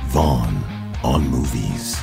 Vaughn on Movies.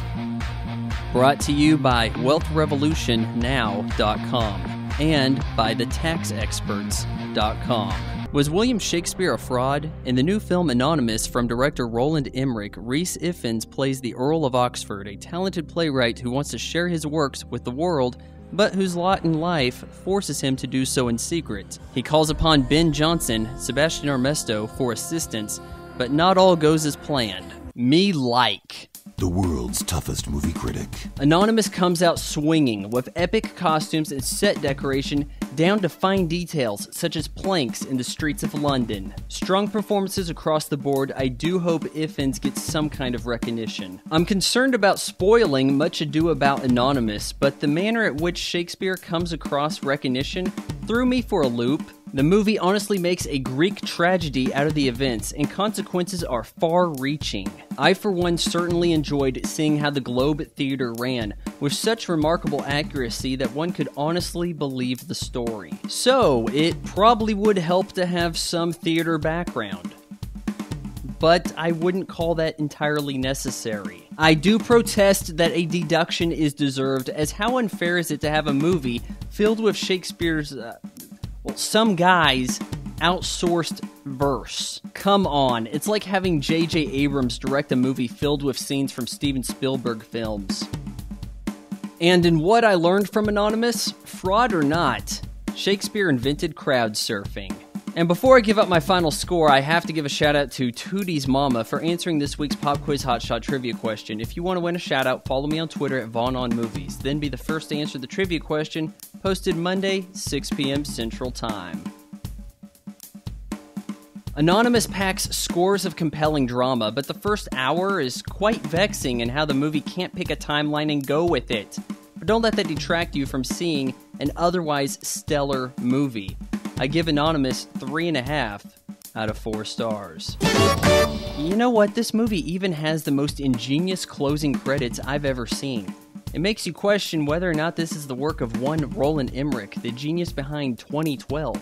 Brought to you by WealthRevolutionNow.com and by TheTaxExperts.com. Was William Shakespeare a fraud? In the new film Anonymous from director Roland Emmerich, Rhys Ifans plays the Earl of Oxford, a talented playwright who wants to share his works with the world, but whose lot in life forces him to do so in secret. He calls upon Ben Jonson, Sebastian Armesto, for assistance, but not all goes as planned. Me like. The world's toughest movie critic. Anonymous comes out swinging, with epic costumes and set decoration down to fine details, such as planks in the streets of London. Strong performances across the board. I do hope Ifans gets some kind of recognition. I'm concerned about spoiling Much Ado About Anonymous, but the manner at which Shakespeare comes across recognition threw me for a loop. The movie honestly makes a Greek tragedy out of the events, and consequences are far-reaching. I, for one, certainly enjoyed seeing how the Globe Theatre ran, with such remarkable accuracy that one could honestly believe the story. So, it probably would help to have some theater background, but I wouldn't call that entirely necessary. I do protest that a deduction is deserved, as how unfair is it to have a movie filled with Shakespeare's some guy's outsourced verse. Come on, it's like having J.J. Abrams direct a movie filled with scenes from Steven Spielberg films. And in what I learned from Anonymous, fraud or not, Shakespeare invented crowd surfing. And before I give up my final score, I have to give a shout out to Tootie's Mama for answering this week's Pop Quiz Hotshot trivia question. If you want to win a shout out, follow me on Twitter at Vaughn on Movies. Then be the first to answer the trivia question, posted Monday, 6 p.m. Central Time. Anonymous packs scores of compelling drama, but the first hour is quite vexing in how the movie can't pick a timeline and go with it. But don't let that detract you from seeing an otherwise stellar movie. I give Anonymous 3.5 out of 4 stars. You know what? This movie even has the most ingenious closing credits I've ever seen. It makes you question whether or not this is the work of one Roland Emmerich, the genius behind 2012.